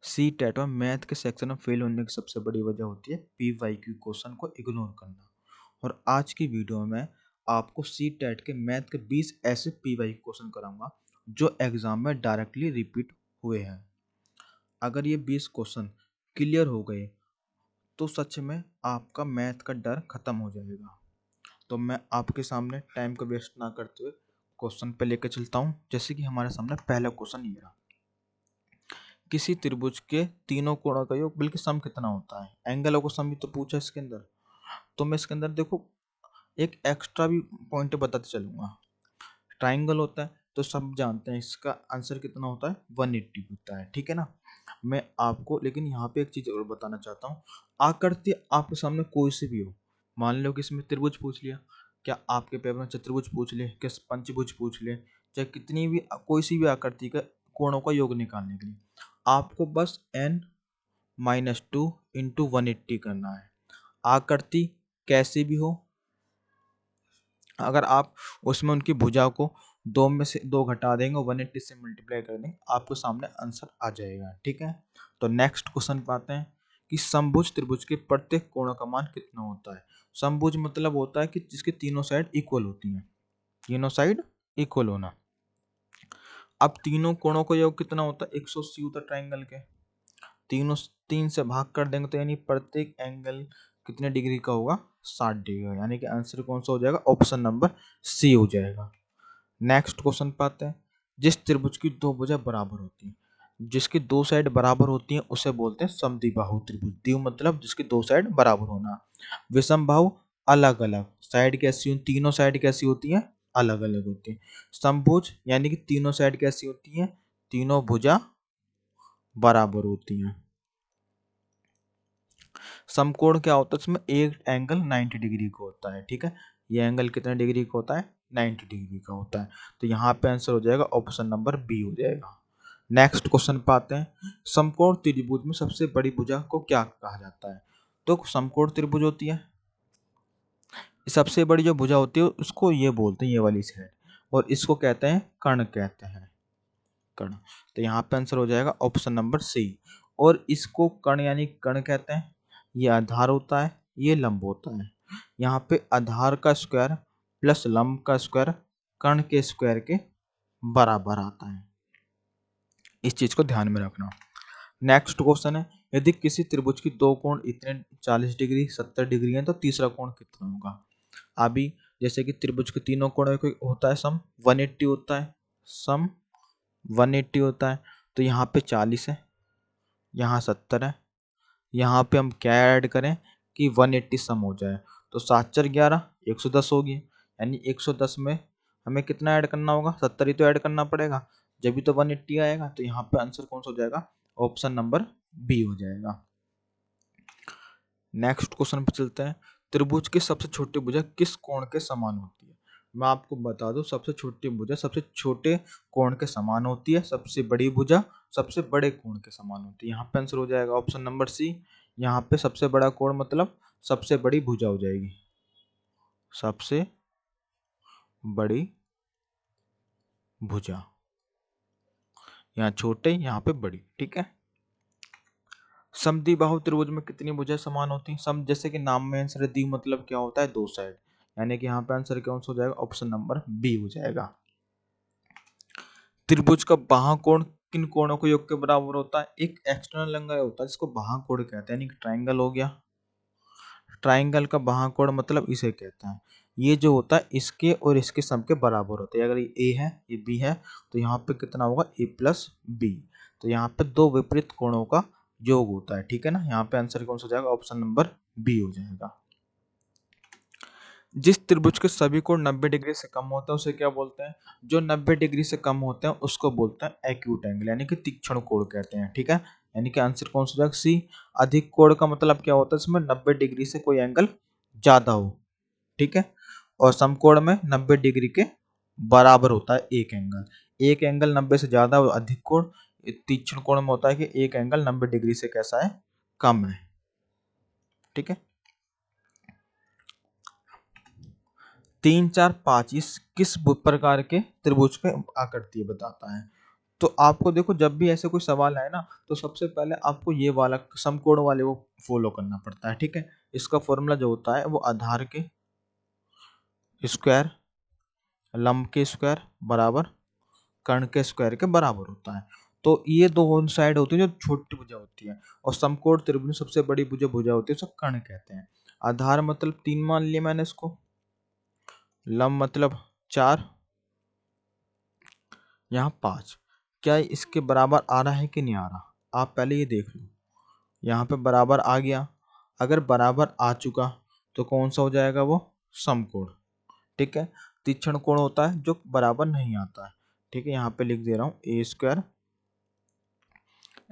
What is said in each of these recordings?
C TET में math के section में फेल होने की सबसे बड़ी वजह होती है PYQ क्वेश्चन को इग्नोर करना। और आज की वीडियो में आपको सी टेट के मैथ के 20 ऐसे PYQ क्वेश्चन कराऊंगा जो एग्जाम में डायरेक्टली रिपीट हुए हैं। अगर ये 20 क्वेश्चन क्लियर हो गए तो सच में आपका मैथ का डर खत्म हो जाएगा। तो मैं आपके सामने टाइम को वेस्ट ना करते हुए क्वेश्चन पे लेकर चलता हूँ। जैसे कि हमारे सामने पहला क्वेश्चन ये रहा, किसी त्रिभुज के तीनों कोणों का योग बल्कि सम कितना होता है। एंगलों को सम भी तो पूछा इसके अंदर। तो मैं इसके अंदर देखो एक एक्स्ट्रा भी पॉइंट बताते चलूंगा। ट्राइंगल होता है तो सब जानते हैं इसका आंसर कितना होता है, 180 होता है, ठीक है ना। मैं आपको लेकिन यहाँ पे एक चीज और बताना चाहता हूँ। आकृति आपके सामने कोई सी भी हो, मान लो कि इसमें त्रिभुज पूछ लिया, क्या आपके पेपर में चतुर्भुज पूछ ले, क्या पंचभुज पूछ ले, चाहे कितनी भी कोई सी भी आकृति का कोणों का योग निकालने के लिए आपको बस n-2 इंटू 180 करना है। आकृति कैसी भी हो, अगर आप उसमें उनकी भुजा को दो में से दो घटा देंगे, 180 से मल्टीप्लाई कर देंगे, आपको सामने आंसर आ जाएगा, ठीक है। तो नेक्स्ट क्वेश्चन पे आते हैं कि समभुज त्रिभुज के प्रत्येक कोण का मान कितना होता है। समभुज मतलब होता है कि जिसकी तीनों साइड इक्वल होती हैं, तीनों साइड इक्वल होना। अब तीनों कोणों का योग कितना होता है, 180 होता है ट्राइंगल के। तीनों 3 से भाग कर देंगे तो यानी प्रत्येक एंगल कितने डिग्री का होगा, 60 डिग्री का। यानी कि आंसर कौन सा हो जाएगा, ऑप्शन नंबर सी हो जाएगा। नेक्स्ट क्वेश्चन पे आते हैं, जिस त्रिभुज की दो भुजा बराबर होती हैं, जिसकी दो साइड बराबर होती हैं उसे बोलते हैं समद्विबाहु त्रिभुज। द्वि मतलब जिसकी दो साइड बराबर होना। विषम बाहु अलग अलग साइड कैसी होती, तीनों साइड कैसी होती हैं, अलग अलग होती हैं। समभुज यानी कि तीनों साइड कैसी होती हैं, तीनों भुजा बराबर होती हैं। समकोण क्या होता है, इसमें एक एंगल 90 डिग्री का होता है, ठीक है। ये एंगल कितने डिग्री का होता है, 90 डिग्री का होता है। तो यहाँ पे आंसर हो जाएगा ऑप्शन नंबर बी हो जाएगा। नेक्स्ट क्वेश्चन पे आते हैं, समकोण त्रिभुज में सबसे बड़ी भुजा को क्या कहा जाता है। तो समकोण त्रिभुज होती है, सबसे बड़ी जो भुजा होती है उसको ये बोलते हैं, ये वाली साइड, और इसको कहते हैं कर्ण कहते हैं, कर्ण। तो यहाँ पे आंसर हो जाएगा ऑप्शन नंबर सी। और इसको कर्ण यानी कर्ण कहते हैं। ये आधार होता है, ये लंब होता है। यहाँ पे आधार का स्क्वायर प्लस लंब का स्क्वायर कर्ण के स्क्वायर के बराबर आता है, इस चीज को ध्यान में रखना। नेक्स्ट क्वेश्चन है, यदि किसी त्रिभुज की दो कोण इतने 40 डिग्री 70 डिग्री है तो तीसरा कोण कितना होगा। अभी जैसे कि त्रिभुज के तीनों कोणों का होता है सम 180 होता है, सम 180 होता है। तो यहाँ पे 40 है, यहाँ 70 है, यहाँ पे हम क्या ऐड करें कि 180 सम हो जाए। तो 7 4 11 110 होगी। यानी 110 में हमें कितना ऐड करना होगा, 70 ही तो ऐड करना पड़ेगा, जब भी तो 180 आएगा। तो यहाँ पे आंसर कौन सा हो जाएगा, ऑप्शन नंबर बी हो जाएगा। नेक्स्ट क्वेश्चन पे चलते हैं, त्रिभुज की सबसे छोटी भुजा किस कोण के समान होती है। मैं आपको बता दूं, सबसे छोटी भुजा सबसे छोटे कोण के समान होती है, सबसे बड़ी भुजा सबसे बड़े कोण के समान होती है। यहाँ पे आंसर हो जाएगा ऑप्शन नंबर सी। यहाँ पे सबसे बड़ा कोण मतलब सबसे बड़ी भुजा हो जाएगी, सबसे बड़ी भुजा। यहाँ छोटे, यहाँ पे बड़ी, ठीक है। समद्विबाहु त्रिभुज में कितनी भुजाएं समान होती हैं। सम जैसे कि नाम में आंसर है, द्वि मतलब क्या होता है, दो साइड। यानी कि यहाँ पे आंसर कौन सा हो जाएगा, ऑप्शन नंबर बी हो जाएगा। त्रिभुज का बाह्य कोण किन कोणों के योग के बराबर होता है। एक एक्सटर्नल लंबाई होता है जिसको बाह्य कोण कहते हैं, यानी कि ट्राइंगल हो गया। ट्राइंगल का बाह्य कोण मतलब इसे कहते हैं, ये जो होता है इसके और इसके सम के बराबर होता है। अगर ये ए है ये बी है तो यहाँ पे कितना होगा, ए प्लस बी। तो यहाँ पे दो विपरीत कोणों का योग होता है, ठीक है ना। यहाँ पे आंसर कौन सा हो जाएगा, ऑप्शन नंबर बी हो जाएगा। जिस त्रिभुज के सभी कोण 90 डिग्री से कम होते हैं उसे क्या बोलते हैं। जो 90 डिग्री से कम होते हैं उसको बोलते हैं एक्यूट एंगल, यानी कि तीक्ष्ण कोण कहते हैं, ठीक है। यानी कि आंसर कौन सा हो जाएगा, सी। अधिक कोण का मतलब क्या होता है, इसमें 90 डिग्री से कोई एंगल ज्यादा हो, ठीक है। और समकोण में 90 डिग्री के बराबर होता है एक एंगल। एक एंगल 90 से ज्यादा और अधिक कोण। तीक्ष्ण कोण में होता है कि एक एंगल 90 डिग्री से कैसा है, कम है, ठीक है। 3 4 5 इस किस प्रकार के त्रिभुज के आकृति बताता है। तो आपको देखो जब भी ऐसे कोई सवाल आए ना तो सबसे पहले आपको ये वाला समकोण वाले वो फॉलो करना पड़ता है, ठीक है। इसका फॉर्मूला जो होता है वो आधार के स्क्वायर, लंब के स्क्वायर बराबर कर्ण के स्क्वायर के बराबर होता है। तो ये दो साइड होती है जो छोटी भुजा होती है, और समकोण त्रिभुज सबसे बड़ी भुजा होती है, उसको कर्ण कहते हैं। आधार मतलब 3 मान लिया मैंने इसको, लंब मतलब 4, यहाँ 5। क्या इसके बराबर आ रहा है कि नहीं आ रहा, आप पहले ये देख लो। यहाँ पे बराबर आ गया, अगर बराबर आ चुका तो कौन सा हो जाएगा, वो समकोण, ठीक है। तीक्ष्ण कोण होता है जो बराबर नहीं आता है, ठीक है। यहाँ पे लिख दे रहा हूँ ए स्क्वायर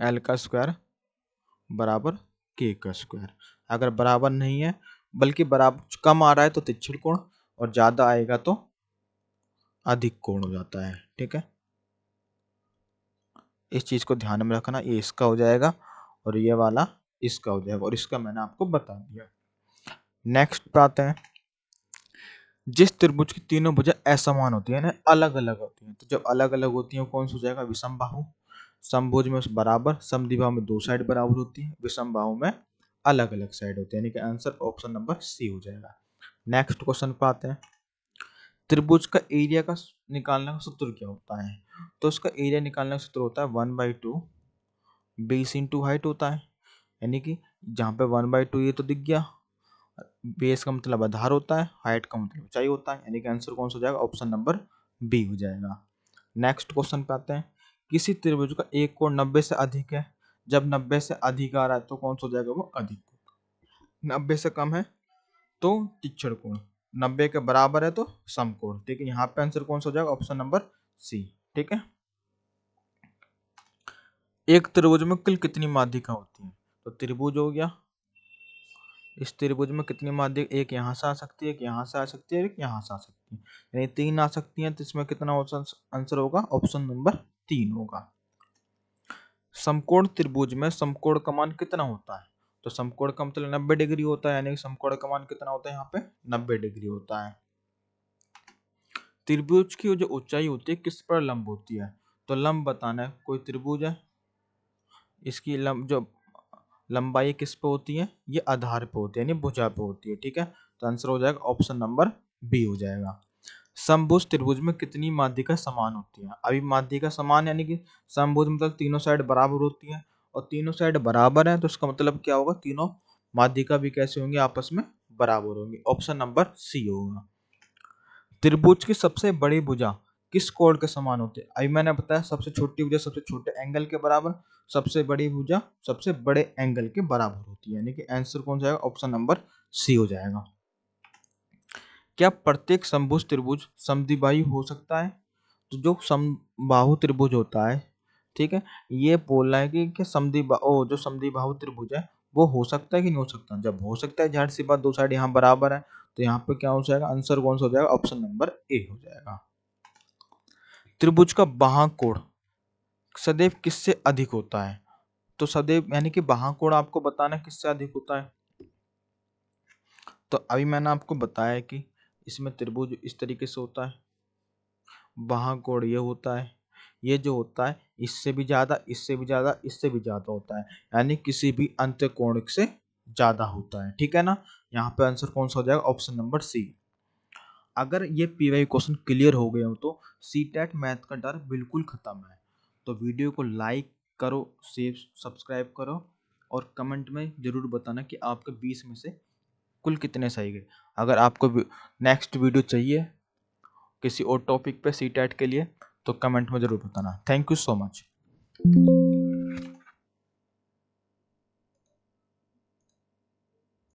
एल का स्क्वायर बराबर के का स्क्वायर। अगर बराबर नहीं है बल्कि बराबर कम आ रहा है तो तीक्ष्ण कोण, और ज्यादा आएगा तो अधिक कोण हो जाता है, ठीक है। इस चीज को ध्यान में रखना, ये इसका हो जाएगा और ये वाला इसका हो जाएगा, और इसका मैंने आपको बता दिया। नेक्स्ट पे आते हैं, जिस त्रिभुज की तीनों भुजा असमान होती है ना, अलग अलग होती हैं, तो जब अलग अलग होती हैं कौन सा हो जाएगा, विषम बाहु। समभुज में बराबर, समद्विबाहु में दो साइड बराबर होती है, विषम बाहु में अलग अलग साइड होती है, यानी कि आंसर ऑप्शन नंबर सी हो जाएगा। नेक्स्ट क्वेश्चन पे आते हैं, त्रिभुज का एरिया का निकालने का सूत्र क्या होता है। तो उसका एरिया निकालने का सूत्र होता है 1/2 बेस इंटू हाइट होता है, यानी कि जहाँ पे 1/2 ये तो दिख गया, बेस का मतलब आधार होता है, हाइट का मतलब ऊंचाई होता है, यानी कि आंसर कौन सा हो जाएगा, ऑप्शन नंबर बी हो जाएगा। नेक्स्ट क्वेश्चन पे आते हैं, किसी त्रिभुज का एक कोण 90 से अधिक है, जब 90 से अधिक आ रहा है तो कौन सा हो जाएगा, वो अधिक। 90 से कम है तो तीक्ष्ण कोण, 90 के बराबर है तो समकोण, ठीक है। यहाँ पे आंसर कौन सा हो जाएगा, ऑप्शन नंबर सी, ठीक है। एक त्रिभुज में कुल कितनी माध्यिका होती है, तो त्रिभुज हो गया, इस त्रिभुज में कितनी माध्यिका, एक यहाँ से आ सकती है, एक यहाँ से आ सकती है, एक यहाँ से आ सकती है, यानी 3 आ सकती हैं, तो इसमें कितना आंसर होगा, ऑप्शन नंबर 3 होगा। समकोण त्रिभुज में समकोण का मान कितना होता है, तो समकोण का मतलब 90 डिग्री होता है, यानी कि समकोण का मान कितना होता है, यहाँ पे 90 डिग्री होता है। त्रिभुज की जो ऊंचाई होती है किस पर लंब होती है, तो लंब बताना है, कोई त्रिभुज है, इसकी जो लंबाई किस पे होती है, ये आधार पे होती है, यानी भुजा पे होती है, ठीक है। तो आंसर हो जाएगा ऑप्शन नंबर बी हो जाएगा। समभुज त्रिभुज में कितनी माध्यिका समान होती है, अभी माध्यिका समान यानी कि समभुज मतलब तीनों साइड बराबर होती है, और तीनों साइड बराबर है तो इसका मतलब क्या होगा, तीनों माध्यिका भी कैसे होंगी, आपस में बराबर होंगी, ऑप्शन नंबर सी होगा। त्रिभुज की सबसे बड़ी भुजा किस कोण के समान होती है, अभी मैंने बताया सबसे छोटी भुजा सबसे छोटे एंगल के बराबर, सबसे बड़ी भुजा सबसे बड़े एंगल के बराबर होती है, यानी कि आंसर कौन जाएगा, ऑप्शन नंबर सी हो जाएगा। क्या प्रत्येक समभुज त्रिभुज समद्विबाहु हो सकता है, तो जो समबाहु त्रिभुज होता है, ठीक है, ये बोल रहा है कि जो समद्विबाहु त्रिभुज है वो हो सकता है कि नहीं हो सकता, जब हो सकता है जाहिर सी बात दो साइड यहाँ बराबर है, तो यहाँ पे क्या हो जाएगा, आंसर कौन सा हो जाएगा, ऑप्शन नंबर ए हो जाएगा। त्रिभुज का बाह्य कोण सदैव किससे अधिक होता है, तो सदैव यानी कि बाह्य कोण आपको बताना किससे अधिक होता है, तो अभी मैंने आपको बताया कि इसमें त्रिभुज इस तरीके से होता है, बाह्य कोण ये होता है, ये जो होता है इससे भी ज्यादा, इससे भी ज्यादा, इससे भी ज्यादा होता है, यानी किसी भी अंत्य कोण से ज्यादा होता है, ठीक है ना। यहाँ पे आंसर कौन सा हो जाएगा, ऑप्शन नंबर सी। अगर ये पीवाई क्वेश्चन क्लियर हो गए हो तो सीटेट मैथ का डर बिल्कुल खत्म है। तो वीडियो को लाइक करो, शेयर सब्सक्राइब करो, और कमेंट में जरूर बताना कि आपके 20 में से कुल कितने सही गए। अगर आपको नेक्स्ट वीडियो चाहिए किसी और टॉपिक पे सीटेट के लिए तो कमेंट में जरूर बताना। Thank you so much.